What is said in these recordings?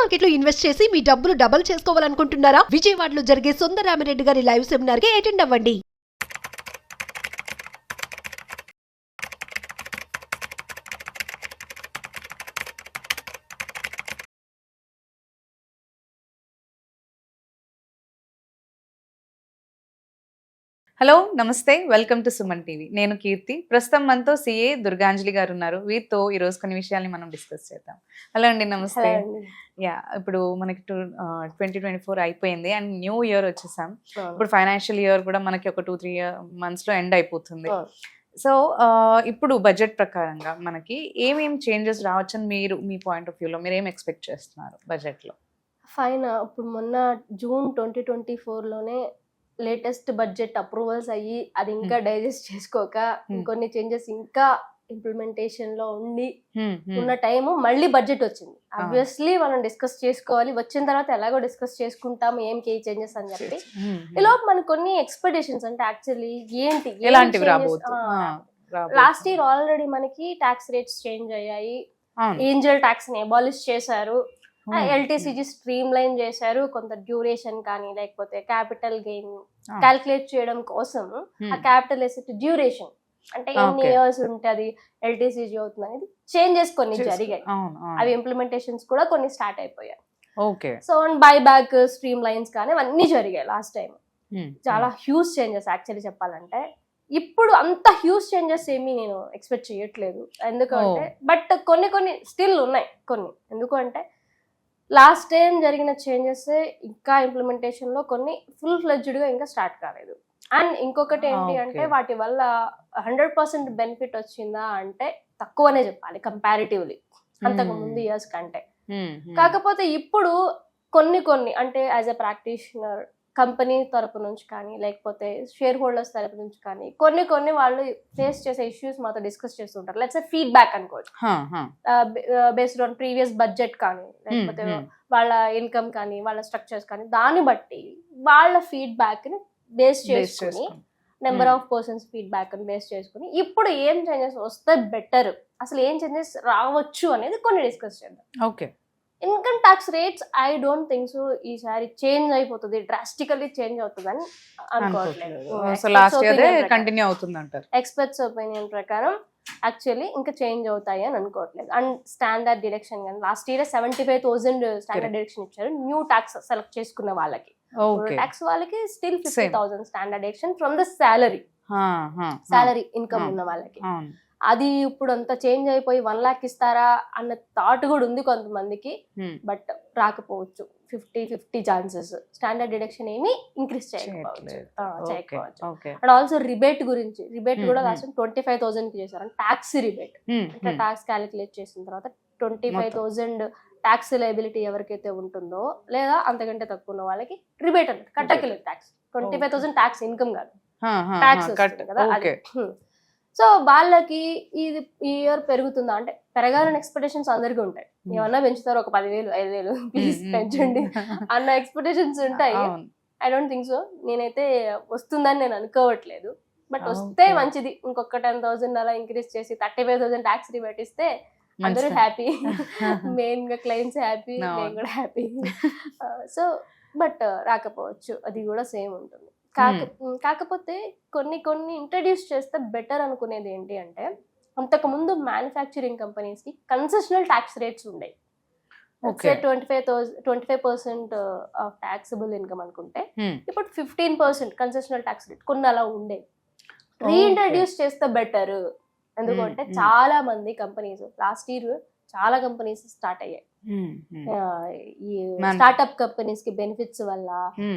Market లో invest చేసి మీ డబ్బులు డబుల్ చేసుకోవాలనుకుంటున్నారా? విజయవాడలో జరిగే సుందరరామిరెడ్డి గారి లైవ్ సెమినార్ కి అటెండ్ అవ్వండి. హలో నమస్తే, వెల్కమ్ టు సుమన్ టీవీ. నేను కీర్తి. ప్రస్తుతం మనతో సిఏ దుర్గాంజలి గారు ఉన్నారు. వీరితో ఈరోజు కొన్ని విషయాల్ని మనం డిస్కస్ చేద్దాం. హలో అండి, నమస్తే. యా, ఇప్పుడు మనకి 2024 అయిపోయింది అండ్ న్యూ ఇయర్ వచ్చేసాం. ఇప్పుడు ఫైనాన్షియల్ ఇయర్ కూడా మనకి ఒక 2-3 months లో ఎండ్ అయిపోతుంది. సో ఇప్పుడు బడ్జెట్ ప్రకారంగా మనకి ఏమేం చేంజెస్ రావచ్చని మీరు మీ పాయింట్ ఆఫ్ వ్యూలో మీరు ఏం ఎక్స్పెక్ట్ చేస్తున్నారు బడ్జెట్లో? ఫైన్. ఇప్పుడు మొన్న జూన్ 2024లోనే లేటెస్ట్ బడ్జెట్ అప్రూవల్స్ అయ్యి అది ఇంకా డైజెస్ట్ చేసుకోక ఇంకొన్ని చేంజెస్ ఇంకా ఇంప్లిమెంటేషన్ లో ఉన్న టైము మళ్ళీ బడ్జెట్ వచ్చింది. ఆబ్వియస్లీ మనం డిస్కస్ చేసుకోవాలి. వచ్చిన తర్వాత ఎలాగో డిస్కస్ చేసుకుంటాము ఏం కే చేంజెస్ అని చెప్పి. ఇలా మనకు కొన్ని ఎక్స్పెక్టేషన్స్ అంటే యాక్చువల్లీ ఏంటి లాస్ట్ ఇయర్ ఆల్రెడీ మనకి ట్యాక్స్ రేట్స్ చేంజ్ అయ్యాయి. ఏంజల్ ట్యాక్స్ ని అబాలిష్ చేశారు. ఎల్టీసీజీ స్ట్రీమ్ లైన్ చేశారు. కొంత డ్యూరేషన్ కానీ లేకపోతే క్యాపిటల్ గెయిన్ క్యాల్కులేట్ చేయడం కోసం ఆ క్యాపిటల్ ఎసెట్ డ్యూరేషన్ అంటే ఎన్ని ఇయర్స్ ఉంటది ఎల్టీసీజీ అవుతుంది అనేది చేంజెస్ కొన్ని జరిగాయి. అవి ఇంప్లిమెంటేషన్స్ కూడా కొన్ని స్టార్ట్ అయిపోయాయి. So buy back stream lines కానీ అవన్నీ జరిగాయి లాస్ట్ టైం. చాలా హ్యూజ్ చేంజెస్ యాక్చువల్లీ చెప్పాలంటే. ఇప్పుడు అంత హ్యూజ్ చేంజెస్ ఏమీ నేను ఎక్స్పెక్ట్ చేయట్లేదు. ఎందుకంటే బట్ కొన్ని స్టిల్ ఉన్నాయి కొన్ని. ఎందుకంటే లాస్ట్ టైం జరిగిన చేంజెస్ ఇంకా ఇంప్లిమెంటేషన్ లో కొన్ని ఫుల్ ఫ్లెడ్జ్డ్ గా ఇంకా స్టార్ట్ కాలేదు. అండ్ ఇంకొకటి ఏంటి అంటే వాటి వల్ల 100% బెనిఫిట్ వచ్చిందా అంటే తక్కువనే చెప్పాలి కంపారిటివ్లీ అంతకు ముందు ఇయర్స్ కంటే. కాకపోతే ఇప్పుడు కొన్ని అంటే యాజ్ ఎ ప్రాక్టీషనర్ కంపెనీ తరపు నుంచి కానీ లేకపోతే షేర్ హోల్డర్స్ తరపు నుంచి కానీ కొన్ని వాళ్ళు ఫేస్ చేసే ఇష్యూస్ మాతో డిస్కస్ చేస్తుంటారు. లెట్స్ ఫీడ్బ్యాక్ అనుకోవచ్చు. బేస్డ్ ఆన్ ప్రీవియస్ బడ్జెట్ కానీ లేకపోతే వాళ్ళ ఇన్కమ్ కానీ వాళ్ళ స్ట్రక్చర్స్ కానీ దాన్ని బట్టి వాళ్ళ ఫీడ్బ్యాక్ ని బేస్ చేసుకుని నెంబర్ ఆఫ్ పర్సన్స్ ఫీడ్బ్యాక్ ని బేస్ చేసుకుని ఇప్పుడు ఏం చేంజెస్ వస్తే బెటర్, అసలు ఏం చేంజెస్ రావచ్చు అనేది కొన్ని డిస్కస్ చేద్దాం. Okay. Income tax rates I don't think so ఈసారి చేంజ్ అయిపోతుంది, డ్రాస్టికల్లీ చేంజ్ అవుతుంది అని అనుకోవట్లేదు. ఎక్స్పర్ట్స్ ఒపీనియన్ ప్రకారం యాక్చువల్లీ ఇంకా చేంజ్ అవుతాయి అని అనుకోవట్లేదు. అండ్ స్టాండర్డ్ డిడక్షన్ కానీ లాస్ట్ ఇయర్ 75,000 స్టాండర్డ్ డిడక్షన్ ఇచ్చారు న్యూ ట్యాక్స్ సెలెక్ట్ చేసుకున్న వాళ్ళకి. ట్యాక్స్ వాళ్ళకి still 50,000 standard deduction from the salary income ఉన్న వాళ్ళకి. అది ఇప్పుడు అంతా చేంజ్ అయిపోయి 1 lakh ఇస్తారా అన్న థాట్ కూడా ఉంది కొంతమందికి. బట్ రాకపోవచ్చు, 50-50 ఛాన్సెస్. స్టాండర్డ్ డిడక్షన్ ఏమి ఇంక్రీజ్ చేయకపోవచ్చు. అండ్ ఆల్సో రిబేట్ గురించి, రిబేట్ కూడా లాస్ట్ 25,000 కి చేశారు. అంటే ట్యాక్స్ రిబేట్ అంటే ట్యాక్స్ క్యాలిక్యులేట్ చేసిన తర్వాత 25,000 ట్యాక్స్ లయబిలిటీ ఎవరికైతే ఉంటుందో లేదా అంతకంటే తక్కువ ఉన్న వాళ్ళకి రిబేట్ అంటే కట్టకలేదు ట్యాక్స్. 25,000 ట్యాక్స్ ఇన్కమ్ కాదు, ట్యాక్స్ కదా అది. సో వాళ్ళకి ఇది ఈ ఇయర్ పెరుగుతుందా అంటే పెరగాలని ఎక్స్పెక్టేషన్స్ అందరికీ ఉంటాయి. ఏమన్నా పెంచుతారు, ఒక 10,000 5,000 ప్లీజ్ పెంచండి అన్న ఎక్స్పెక్టేషన్స్ ఉంటాయి. I don't think so. నేనైతే వస్తుందని నేను అనుకోవట్లేదు. బట్ వస్తే మంచిది. ఇంకొక 10,000 అలా ఇంక్రీజ్ చేసి 35,000 ట్యాక్స్ రిబేట్ ఇస్తే అందరూ హ్యాపీ. మెయిన్ గా క్లయింట్స్ హ్యాపీ, నేను కూడా హ్యాపీ. సో బట్ రాకపోవచ్చు, అది కూడా సేమ్ ఉంటుంది. కాకపోతే కొన్ని ఇంట్రడ్యూస్ చేస్తే బెటర్ అనుకునేది ఏంటి అంటే అంతకుముందు మ్యానుఫ్యాక్చరింగ్ కంపెనీస్ కి కన్సెషనల్ ట్యాక్స్ రేట్స్ ఉండేవి. 25% ఆఫ్ ట్యాక్సబుల్ ఇన్కమ్ అనుకుంటే ఇప్పుడు 15% కన్సెషనల్ ట్యాక్స్ రేట్ కొన్ని అలా ఉండేవి. రీఇంట్రడ్యూస్ చేస్తే బెటర్. ఎందుకంటే చాలా మంది కంపెనీస్ లాస్ట్ ఇయర్ చాలా కంపెనీస్ స్టార్ట్ అయ్యాయి. ఈ స్టార్ట్అప్ కంపెనీస్ కి బెనిఫిట్స్ వల్ల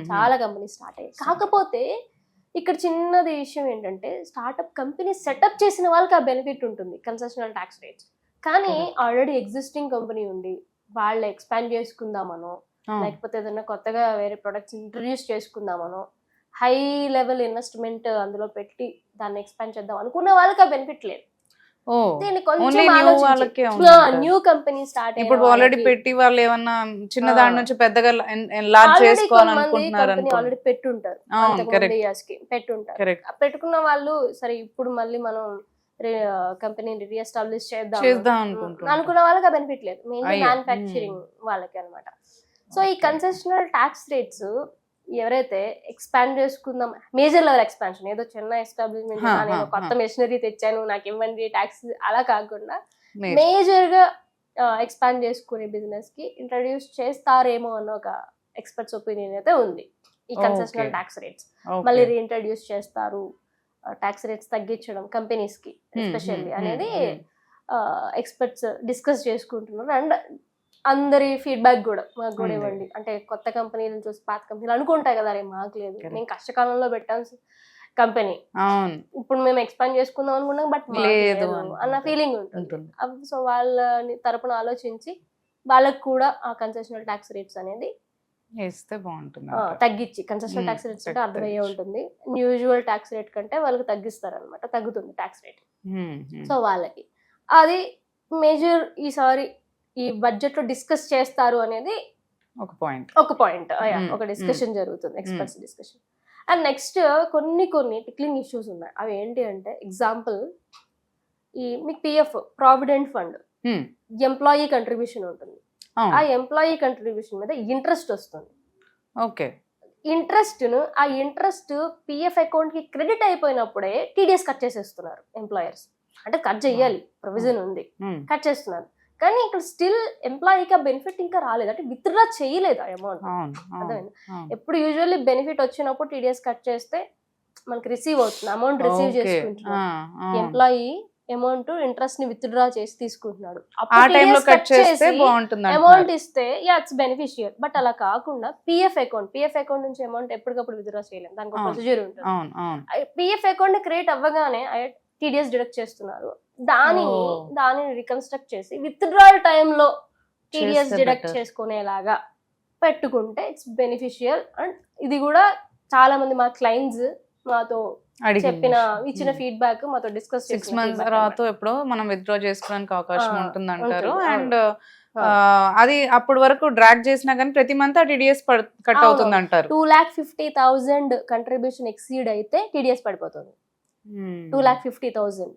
చాలా కంపెనీస్ స్టార్ట్ అయ్యాయి. కాకపోతే ఇక్కడ చిన్నది విషయం ఏంటంటే స్టార్ట్అప్ కంపెనీ సెటప్ చేసిన వాళ్ళకి ఆ బెనిఫిట్ ఉంటుంది కన్సెషనల్ ట్యాక్స్ రేట్స్. కానీ ఆల్రెడీ ఎగ్జిస్టింగ్ కంపెనీ ఉండి వాళ్ళు ఎక్స్పాండ్ చేసుకుందామనో లేకపోతే ఏదైనా కొత్తగా వేరే ప్రొడక్ట్స్ ఇంట్రడ్యూస్ చేసుకుందామనో హై లెవెల్ ఇన్వెస్ట్మెంట్ అందులో పెట్టి దాన్ని ఎక్స్పాండ్ చేద్దాం అనుకున్న వాళ్ళకి ఆ బెనిఫిట్ లేదు. న్యూ కంపెనీ స్టార్ట్ ఇప్పుడు ఆల్రెడీ పెట్టి వాళ్ళు ఏమన్నా చిన్న దాని నుంచి పెద్దగా లాంచ్ చేసుకోవాలనుకుంటున్నారు ఆల్రెడీ పెట్టుంటారు. పెట్టుకున్న వాళ్ళు సరే ఇప్పుడు మళ్ళీ మనం కంపెనీని రీఎస్టాబ్లిష్ చేద్దాం అనుకుంటున్నాను. అనుకున్న వాళ్ళకి ఆ బెనిఫిట్ లేదు, మెయిన్లీ అయ్యో. మ్యానుఫ్యాక్చరింగ్ వాళ్ళకి అనమాట. సో ఈ కన్సెషనల్ ట్యాక్స్ రేట్స్ ఎవరైతే ఎక్స్పాండ్ చేసుకుందాం, మేజర్ లెవెల్ ఎక్స్పాన్షన్, ఏదో చిన్న ఎస్టాబ్లిష్మెంట్ నేను కొత్త మెషినరీ తెచ్చాను నాకు ఇవ్వండి ట్యాక్స్ అలా కాకుండా మేజర్ గా ఎక్స్పాండ్ చేసుకునే బిజినెస్ కి ఇంట్రడ్యూస్ చేస్తారేమో అన్న ఒక ఎక్స్పర్ట్స్ ఒపీనియన్ అయితే ఉంది. ఈ కన్సెషనల్ ట్యాక్స్ రేట్స్ మళ్ళీ రీఇంట్రడ్యూస్ చేస్తారు, ట్యాక్స్ రేట్స్ తగ్గించడం కంపెనీస్ కి ఎస్పెషల్లీ అనేది ఎక్స్పర్ట్స్ డిస్కస్ చేసుకుంటున్నారు. అండ్ అందరి ఫీడ్బ్యాక్ కూడా మాకు కూడా ఇవ్వండి, అంటే కొత్త కంపెనీలను చూసి పాత కంపెనీలు అనుకుంటాయి కదా, అరే మాకు లేదు, మేము కష్టకాలంలో పెట్టాం కంపెనీ, ఇప్పుడు మేము ఎక్స్పాండ్ చేసుకుందాం అనుకున్నాం బట్ లేదు అన్న ఫీలింగ్ ఉంటుంది. సో వాళ్ళని తరపున ఆలోచించి వాళ్ళకి కూడా ఆ కన్సెషనల్ ట్యాక్స్ రేట్స్ అనేది తగ్గించి, కన్సెషనల్ ట్యాక్స్ రేట్స్ అంటే అర్థమయ్యే ఉంటుంది, యూజువల్ ట్యాక్స్ రేట్ కంటే వాళ్ళకి తగ్గిస్తారు అనమాట, తగ్గుతుంది ట్యాక్స్ రేట్. సో వాళ్ళకి అది మేజర్ ఈసారి ఈ బడ్జెట్ లో డిస్కస్ చేస్తారు అనేది ఒక పాయింట్ ఒక డిస్కషన్ జరుగుతుంది, ఎక్స్పర్ట్స్ డిస్కషన్. అండ్ నెక్స్ట్ కొన్ని టిక్లింగ్ ఇష్యూస్ ఉన్నాయి. అవి ఏంటి అంటే ఎగ్జాంపుల్, ఈ మీకు PF provident fund employee contribution ఉంటుంది, ఆ ఎంప్లాయీ కంట్రిబ్యూషన్ మీద ఇంట్రెస్ట్ వస్తుంది. ఓకే, ఆ ఇంట్రెస్ట్ పిఎఫ్ అకౌంట్ కి క్రెడిట్ అయిపోయినప్పుడే టీడీఎస్ కట్ చేసేస్తున్నారు ఎంప్లాయర్స్. అంటే కట్ చేయాలి, ప్రొవిజన్ ఉంది, కట్ చేస్తున్నారు. కానీ ఇక్కడ స్టిల్ ఎంప్లాయీకి ఆ బెనిఫిట్ ఇంకా రాలేదు, అంటే విత్డ్రా చేయలేదు ఆ అమౌంట్. అర్థమైంది? ఎప్పుడు యూజువల్లీ బెనిఫిట్ వచ్చినప్పుడు టీడీఎస్ కట్ చేస్తే మనకి రిసీవ్ అవుతుంది, అమౌంట్ రిసీవ్ చేసుకుంటున్నాడు ఎంప్లాయీ, అమౌంట్ ఇంట్రెస్ట్ ని విత్డ్రా చేసి తీసుకుంటున్నాడు, అమౌంట్ ఇస్తే ఇట్స్ బెనిఫిషియల్. బట్ అలా కాకుండా పిఎఫ్ అకౌంట్ నుంచి అమౌంట్ ఎప్పటికప్పుడు విత్డ్రా చేయలేము, దానికి ఒక ప్రొసీజర్ ఉంటుంది. పిఎఫ్ అకౌంట్ క్రియేట్ అవ్వగానే టీడీఎస్ డిడక్ట్ చేస్తున్నారు, దానిని రికన్స్ట్రక్ట్ చేసి విత్డ్రాల్ టైంలో టీడీఎస్ డిడక్ట్ చేసుకునేలాగా పెట్టుకుంటే ఇట్స్ బెనిఫిషియల్. అండ్ ఇది కూడా చాలా మంది మా క్లయింట్స్ మాతో ఇచ్చిన ఫీడ్బ్యాక్, మాతో డిస్కస్ 6 months తర్వాత ఎప్పుడో మనం విత్డ్రా చేసుకోవడానికి అవకాశం ఉంటుంది అంటారు. అండ్ అది అప్పటి వరకు డ్రాగ్ చేసినా కానీ ప్రతి మంత్ ఆ టీడీఎస్ కట్ అవుతుంది అంటారు. 2,50,000 కంట్రిబ్యూషన్ ఎక్సీడ్ అయితే టీడీఎస్ పడిపోతుంది. 2,50,000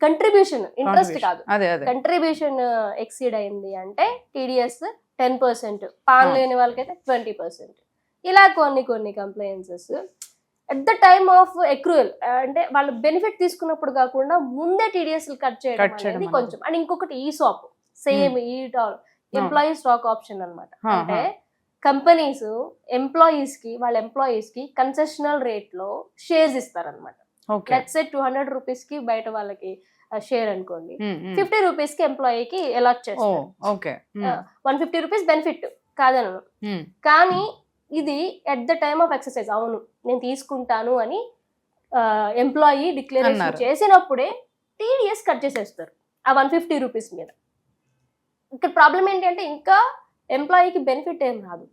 కంట్రిబ్యూషన్, ఇంట్రెస్ట్ కాదు, కంట్రిబ్యూషన్ ఎక్సీడ్ అయింది అంటే టీడీఎస్ 10%, పాన్ లేని వాళ్ళకైతే 20%. ఇలా కొన్ని compliances at the time of accrual, అంటే వాళ్ళు బెనిఫిట్ తీసుకున్నప్పుడు కాకుండా ముందే టీడీఎస్ కట్ చేయడం అనేది కొంచెం. అండ్ ఇంకొకటి ఈసాప్, సేమ్ ఈ ఎంప్లాయీ స్టాక్ ఆప్షన్ అన్నమాట. అంటే కంపెనీస్ వాళ్ళ ఎంప్లాయీస్ కి కన్సెషనల్ రేట్ లో షేర్స్ ఇస్తారనమాట. లెట్స్ సే 200 రూపీస్ కి బయట వాళ్ళకి షేర్ అనుకోండి, 50 రూపీస్ కి ఎంప్లాయీకి అలాట్ చేస్తారు. 150 రూపీస్ బెనిఫిట్ కాదను, కానీ ఇది at the time of exercise, అవును నేను తీసుకుంటాను అని ఎంప్లాయీ డిక్లరేషన్ చేసినప్పుడే టీడీఎస్ కట్ చేసేస్తారు ఆ 150 రూపీస్ మీద. ఇక్కడ ప్రాబ్లం ఏంటి అంటే ఇంకా ఎంప్లాయీకి బెనిఫిట్ ఏం రాదు.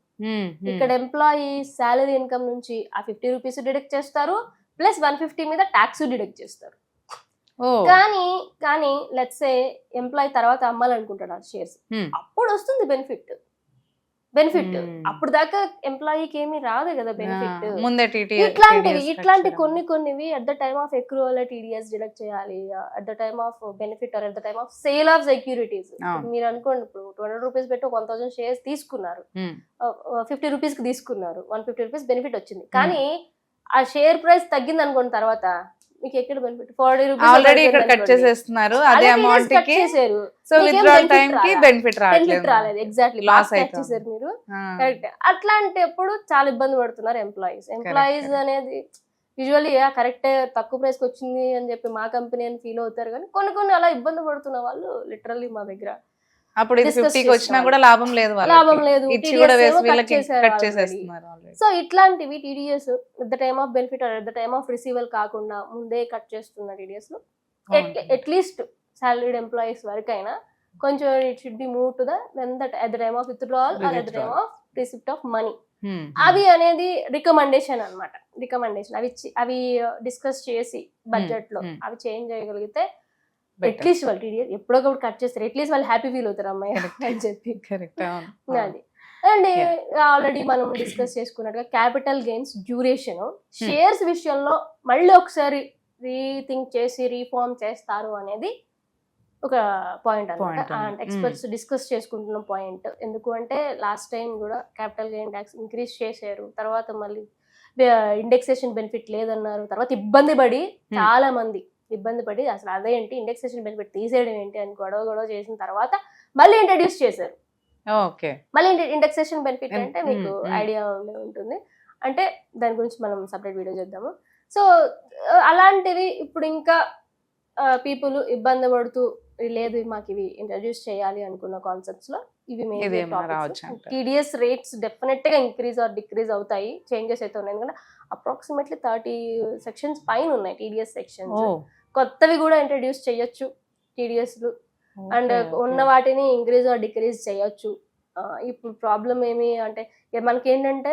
ఇక్కడ ఎంప్లాయీ శాలరీ ఇన్కమ్ నుంచి ఆ 50 రూపీస్ డిడక్ట్ చేస్తారు, ప్లస్ 150 మీద ట్యాక్స్ డిడక్ట్ చేస్తారు. కానీ లెట్స్ సే ఎంప్లాయీ తర్వాత అమ్మాలనుకుంటాడు ఆ షేర్స్, అప్పుడు వస్తుంది బెనిఫిట్. అప్పుడు దాకా ఎంప్లాయీకి ఏమీ రాదు కదా బెనిఫిట్. ఇట్లాంటి కొన్నివి at the time of accrual TDS deduct చేయాలి, at the time of benefit or at the time of sale of securities. మీరు అనుకోండి, ఇప్పుడు 200 రూపీస్ పెట్టి 1,000 షేర్స్ తీసుకున్నారు, 50 రూపీస్ కి తీసుకున్నారు, 150 రూపీస్ బెనిఫిట్ వచ్చింది. కానీ ఆ షేర్ ప్రైస్ తగ్గింది అనుకోండి, తర్వాత మీకు ఎక్కడ బెనిఫిట్ 40 రూపీస్ ఆల్రెడీ ఇక్కడ కట్ చేసేస్తున్నారు అదే అమౌంట్ కి. సో విత్డ్రాల్ టైం కి బెనిఫిట్ రాలేదు, ఎగ్జాక్ట్లీ లాస్ చేశారు మీరు. కరెక్ట్, అట్లాంటప్పుడు చాలా ఇబ్బంది పడుతున్నారు ఎంప్లాయీస్ అనేది. యూజువల్లీ కరెక్టే తక్కువ ప్రైస్ కి వచ్చింది అని చెప్పి మా కంపెనీ అని ఫీల్ అవుతారు, కానీ కొన్ని అలా ఇబ్బంది పడుతున్న వాళ్ళు లిటరల్లీ మా దగ్గర అప్పుడు 50కి వచ్చినా కూడా లాభం లేదు, సో ఇట్లాంటివి TDS at the time of benefit or at the time of receival కాకుండా ముందే కట్ చేస్తున్న టీడీఎస్ లో అట్లీస్ట్ సాలరీడ్ ఎంప్లాయీస్ వరకైనా కొంచెం it should be move to at the time of withdrawal or at the time of receipt of money. అవి అనేది recommendation అనమాట. అవి డిస్కస్ చేసి బడ్జెట్ లో అవి చేంజ్ చేయగలిగితే అట్లీస్ట్ వాళ్ళు టీడీఎస్ ఎప్పుడొకప్పుడు కట్ చేస్తారు, అట్లీస్ట్ వాళ్ళు హ్యాపీ ఫీల్ అవుతారు అమ్మాయి అని చెప్పి. అది అండ్ ఆల్రెడీ మనం డిస్కస్ చేసుకున్నట్టుగా క్యాపిటల్ గెయిన్స్ డ్యూరేషన్ షేర్స్ విషయంలో మళ్ళీ ఒకసారి రీథింక్ చేసి రీఫార్మ్ చేస్తారు అనేది ఒక పాయింట్ అనమాట. Point ఉంది. అండ్ ఎక్స్పర్ట్స్ డిస్కస్ చేసుకుంటున్న పాయింట్. ఎందుకు అంటే లాస్ట్ టైం కూడా క్యాపిటల్ గెయిన్ ట్యాక్స్ ఇంక్రీజ్ చేశారు, తర్వాత మళ్ళీ ఇండెక్సేషన్ బెనిఫిట్ లేదన్నారు, తర్వాత ఇబ్బంది పడి చాలా మంది అసలు అదేంటి ఇండెక్సేషన్ బెనిఫిట్ తీసేయడం ఏంటి అని గొడవ చేసిన తర్వాత మళ్ళీ ఇంట్రడ్యూస్ చేశారు. ఓకే, మళ్ళీ ఇండెక్సేషన్ బెనిఫిట్ అంటే మీకు ఐడియా ఉంటుంది, అంటే దాని గురించి మనం సపరేట్ వీడియో చేద్దాము. సో అలాంటివి ఇప్పుడు ఇంకా పీపుల్ ఇబ్బంది పడుతూ లేదు మాకు ఇవి ఇంట్రడ్యూస్ చేయాలి అనుకున్న కాన్సెప్ట్స్ లో ఇవి టీడీఎస్ రేట్స్ డెఫినెట్ గా ఇంక్రీజ్ ఆర్ డిక్రీజ్ అవుతాయి, చేంజెస్ అయితే ఉన్నాయి. ఎందుకంటే అప్రాక్సిమేట్లీ 30 సెక్షన్స్ పైన ఉన్నాయి టీడీఎస్ సెక్షన్స్. కొత్తవి కూడా ఇంట్రడ్యూస్ చేయొచ్చు టీడీఎస్లు, అండ్ ఉన్న వాటిని ఇంక్రీజ్ ఆర్ డిక్రీజ్ చేయొచ్చు. ఇప్పుడు ప్రాబ్లం ఏమి అంటే మనకి ఏంటంటే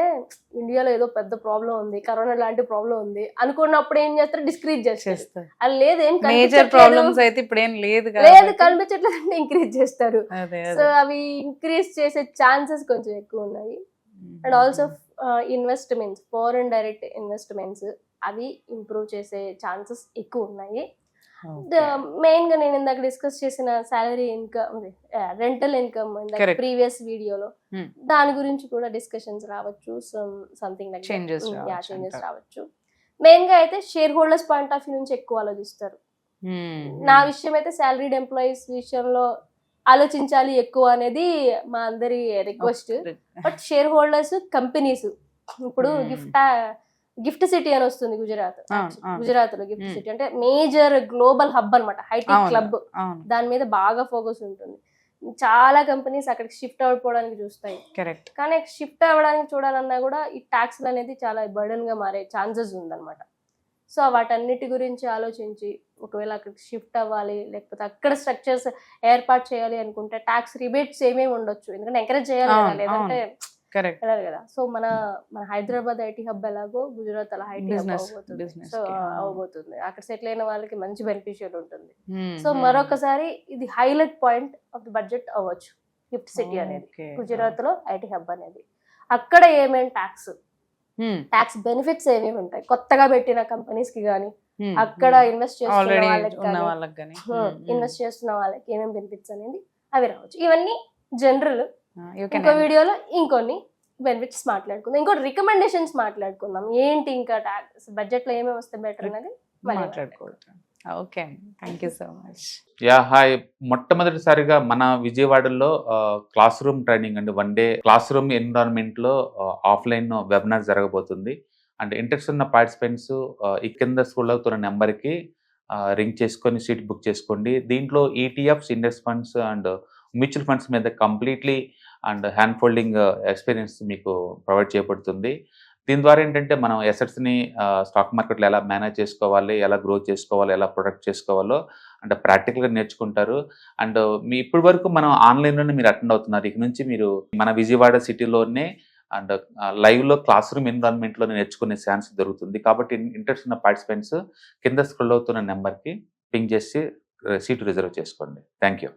ఇండియాలో ఏదో పెద్ద ప్రాబ్లం ఉంది, కరోనా లాంటి ప్రాబ్లం ఉంది అనుకున్నప్పుడు ఏం చేస్తారు, డిస్క్రీజ్ చేస్తారు. అది లేదు, ఏం కనిపించట్లేదు అంటే ఇంక్రీజ్ చేస్తారు. సో అవి ఇంక్రీజ్ చేసే ఛాన్సెస్ కొంచెం ఎక్కువ ఉన్నాయి. And also investments, foreign direct investments అవి ఇంప్రూవ్ చేసే ఛాన్సెస్ ఎక్కువ ఉన్నాయి. మెయిన్ గా నేను ఇందాక డిస్కస్ చేసిన salary income, rental income previous వీడియోలో, దాని గురించి కూడా డిస్కషన్స్ రావచ్చు, సంథింగ్ లైక్ చేంజెస్ రావచ్చు. మెయిన్ గా అయితే share holders point of view నుంచి ఎక్కువ ఆలోచిస్తారు. నా విషయం అయితే సాలరీడ్ ఎంప్లాయీస్ విషయంలో ఆలోచించాలి ఎక్కువ అనేది మా అందరి request. But share holders companies ఇప్పుడు గిఫ్ట్ సిటీ అని వస్తుంది గుజరాత్ లో గిఫ్ట్ సిటీ అంటే మేజర్ గ్లోబల్ హబ్ అన్నమాట, హైటెక్ క్లబ్. దాని మీద బాగా ఫోకస్ ఉంటుంది. చాలా కంపెనీస్ అక్కడికి షిఫ్ట్ అయిపోవడానికి చూస్తాయి. కానీ షిఫ్ట్ అవ్వడానికి చూడాలన్నా కూడా ఈ ట్యాక్స్ అనేది చాలా బర్డెన్ గా మారే ఛాన్సెస్ ఉందన్నమాట. సో వాటన్నిటి గురించి ఆలోచించి ఒకవేళ అక్కడికి షిఫ్ట్ అవ్వాలి, లేకపోతే అక్కడ స్ట్రక్చర్స్ ఏర్పాటు చేయాలి అనుకుంటే ట్యాక్స్ రిబేట్స్ ఏమేమి ఉండొచ్చు, ఎందుకంటే ఎంకరేజ్ చేయాలి కదా, లేదంటే కదా. సో మన హైదరాబాద్ ఐటీ హబ్ ఎలాగో గుజరాత్ అలా ఐటీ హబ్ అవబోతుంది. అక్కడ సెటిల్ అయిన వాళ్ళకి మంచి బెనిఫిషియల్ ఉంటుంది. సో మరొకసారి ఇది highlight point of the budget అవ్వచ్చు గిఫ్ట్ సిటీ అనేది, గుజరాత్ లో ఐటీ హబ్ అనేది. అక్కడ ఏమేమి ట్యాక్స్ బెనిఫిట్స్ ఏమేమి ఉంటాయి, కొత్తగా పెట్టిన కంపెనీస్ కి గానీ, అక్కడ ఇన్వెస్ట్ చేస్తున్న వాళ్ళకి ఏమేమి బెనిఫిట్స్ అనేది అవి రావచ్చు. ఇవన్నీ జనరల్. ఇంకో వీడియోలో ఇంకొన్ని బెనిఫిట్స్ మాట్లాడుకుందాం, ఇంకోటి రికమెండేషన్స్ మాట్లాడుకుందాం, ఏంటి ఇంకా ట్యాక్స్ బడ్జెట్ లో ఏమేమి వస్తే బెటర్ అనేది మాట్లాడుకోవచ్చు. Okay, thank you so much. Hi, మొట్టమొదటిసారిగా మన విజయవాడలో క్లాస్ రూమ్ ట్రైనింగ్ అండి, 1 డే క్లాస్ రూమ్ ఎన్విరాన్మెంట్ లో ఆఫ్లైన్ వెబినార్ జరగబోతుంది. అండ్ ఇంట్రెస్ట్ ఉన్న పార్టిసిపెంట్స్ ఈ కింద స్క్రోల్ అవుతున్న నెంబర్కి రింగ్ చేసుకొని సీట్ బుక్ చేసుకోండి. దీంట్లో ETFs, index funds and mutual funds మీద completely and hand holding experience మీకు ప్రొవైడ్ చేయబడుతుంది. దీని ద్వారా ఏంటంటే మనం ఎసెట్స్ని స్టాక్ మార్కెట్లో ఎలా మేనేజ్ చేసుకోవాలి, ఎలా గ్రో చేసుకోవాలి, ఎలా ప్రొడక్ట్ చేసుకోవాలో అంటే ప్రాక్టికల్గా నేర్చుకుంటారు. అండ్ మీ ఇప్పటి వరకు మనం ఆన్లైన్లోనే మీరు అటెండ్ అవుతున్నారు. ఇక నుంచి మీరు మన విజయవాడ సిటీలోనే అండ్ లైవ్లో క్లాస్ రూమ్ ఎన్విరాన్మెంట్లోనే నేర్చుకునే ఛాన్స్ దొరుకుతుంది. కాబట్టి ఇంట్రెస్ట్ ఉన్న పార్టిసిపెంట్స్ కింద స్క్రోల్ అవుతున్న నెంబర్కి పింగ్ చేసి సీటు రిజర్వ్ చేసుకోండి. Thank you.